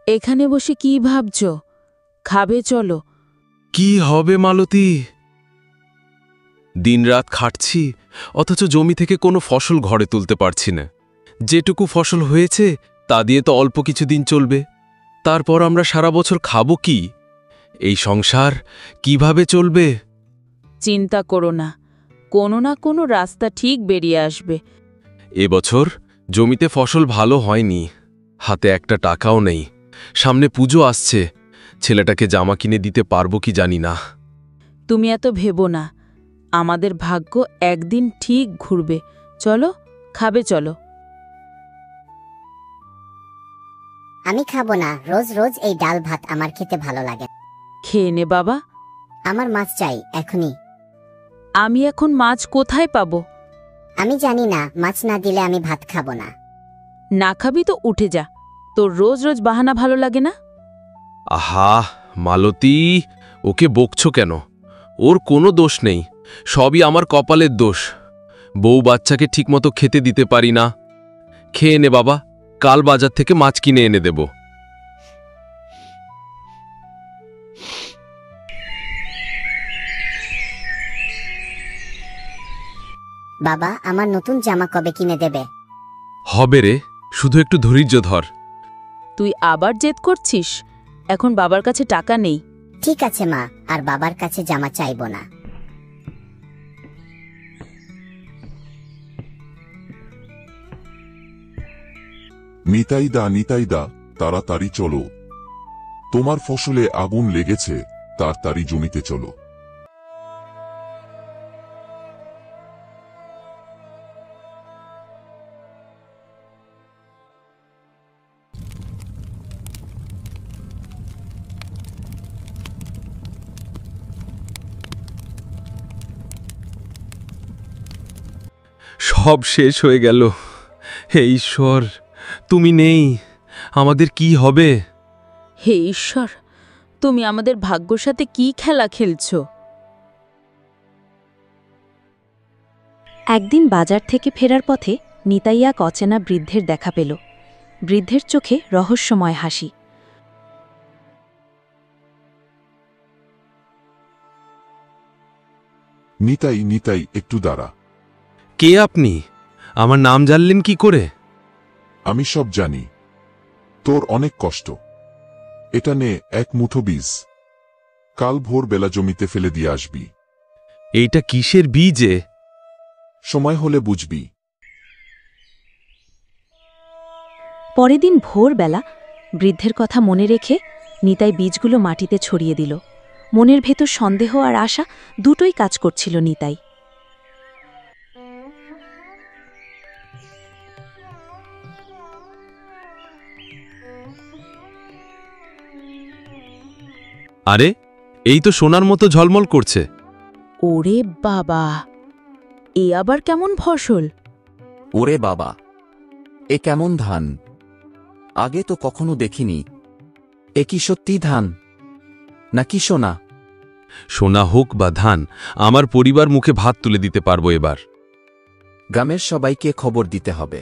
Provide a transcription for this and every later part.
এখানে বসে কি ভাবছ? খাবে চলো। কি হবে মালতী? দিনরাত খাটছি, অথচ জমি থেকে কোনো ফসল ঘরে তুলতে পারছি না। যেটুকু ফসল হয়েছে তা দিয়ে তো অল্প কিছু দিন চলবে, তারপর আমরা সারা বছর খাবো কি? এই সংসার কিভাবে চলবে? চিন্তা করো না, কোনো না কোনো রাস্তা ঠিক বেরিয়ে আসবে। এবছর জমিতে ফসল ভালো হয়নি, হাতে একটা টাকাও নেই। সামনে পুজো আসছে, ছেলেটাকে জামা কিনে দিতে পারবো কি জানি না। তুমি এত ভেবো না, আমাদের ভাগ্য একদিন ঠিক ঘুরবে। চলো, খাবে চলো। আমি খাবো না, রোজ রোজ এই ডাল ভাত আমার খেতে ভালো লাগে। খেয়ে নে বাবা। আমার মাছ চাই এখনই। আমি এখন মাছ কোথায় পাবো? আমি জানি না, মাছ না দিলে আমি ভাত খাবো না। না খাবি তো উঠে যা, তোর রোজ রোজ বাহানা ভালো লাগে না। আহা মালতী, ওকে বকছো কেন? ওর কোনো দোষ নেই, সবই আমার কপালের দোষ। বউ বাচ্চাকে ঠিকমতো খেতে দিতে পারি না। খেয়ে নে বাবা, কাল বাজার থেকে মাছ কিনে এনে দেব। বাবা, আমার নতুন জামা কবে কিনে দেবে? হবে রে, শুধু একটু ধৈর্য ধর। তুই আবার জেদ করছিস? এখন বাবার কাছে টাকা নেই। ঠিক আছে মা, আর বাবার কাছে জামা চাইবো না। নিতাইদা, তাড়াতাড়ি চলো। তোমার ফসলে আগুন লেগেছে, তাড়াতাড়ি জমিতে চলো। সব শেষ হয়ে গেল। হে ঈশ্বর, তুমি নেই, আমাদের কি হবে? হে ঈশ্বর, তুমি আমাদের ভাগ্যর সাথে কি খেলা খেলছ? একদিন বাজার থেকে ফেরার পথে নিতাই এক অচেনা বৃদ্ধের দেখা পেল। বৃদ্ধের চোখে রহস্যময় হাসি। নিতাই, একটু দাঁড়া। কে আপনি? আমার নাম জানলেন কি করে? আমি সব জানি। তোর অনেক কষ্ট। এটা নে, এক মুঠো বীজ। কাল ভোরবেলা জমিতে ফেলে দিয়ে আসবি। এইটা কিসের বীজে? সময় হলে বুঝবি। পরের দিন ভোরবেলা বৃদ্ধের কথা মনে রেখে নিতাই বীজগুলো মাটিতে ছড়িয়ে দিল। মনের ভেতর সন্দেহ আর আশা দুটোই কাজ করছিল নিতাই। আরে, এই তো সোনার মতো ঝলমল করছে। ওরে বাবা, এ আবার কেমন ফসল? ওরে বাবা, এ কেমন ধান? আগে তো কখনো দেখিনি। এ কি সত্যি ধান নাকি সোনা? সোনা হোক বা ধান, আমার পরিবার মুখে ভাত তুলে দিতে পারবো এবার। গ্রামের সবাইকে খবর দিতে হবে।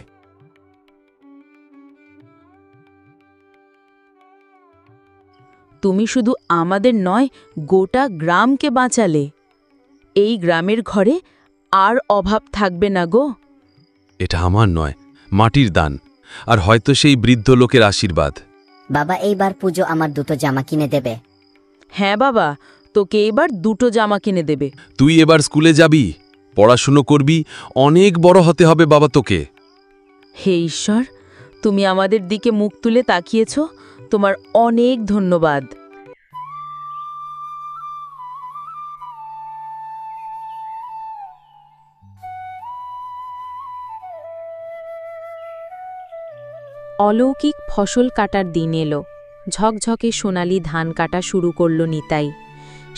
তুমি শুধু আমাদের নয়, গোটা গ্রামকে বাঁচালে। এই গ্রামের ঘরে আর অভাব থাকবে না গো। এটা আমার নয়, মাটির দান, আর হয়তো সেই বৃদ্ধ লোকের আশীর্বাদ। বাবা, এইবার পুজো আমার দুটো জামা কিনে দেবে? হ্যাঁ বাবা, তোকে এবার দুটো জামা কিনে দেবে। তুই এবার স্কুলে যাবি, পড়াশুনো করবি, অনেক বড় হতে হবে বাবা তোকে। হে ঈশ্বর, তুমি আমাদের দিকে মুখ তুলে তাকিয়েছ, তোমার অনেক ধন্যবাদ। অলৌকিক ফসল কাটার দিন এলো। ঝকঝকে সোনালি ধান কাটা শুরু করল নিতাই।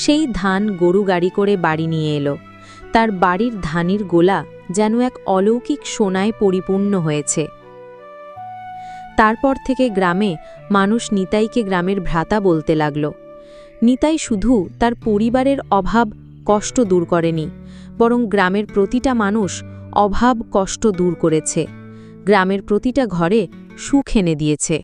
সেই ধান গরু গাড়ি করে বাড়ি নিয়ে এলো। তার বাড়ির ধানির গোলা যেন এক অলৌকিক সোনায় পরিপূর্ণ হয়েছে। তারপর থেকে গ্রামে মানুষ নিতাইকে গ্রামের ভ্রাতা বলতে লাগল। নিতাই শুধু তার পরিবারের অভাব কষ্ট দূর করেনি, বরং গ্রামের প্রতিটা মানুষ অভাব কষ্ট দূর করেছে। গ্রামের প্রতিটা ঘরে সুখ এনে দিয়েছে।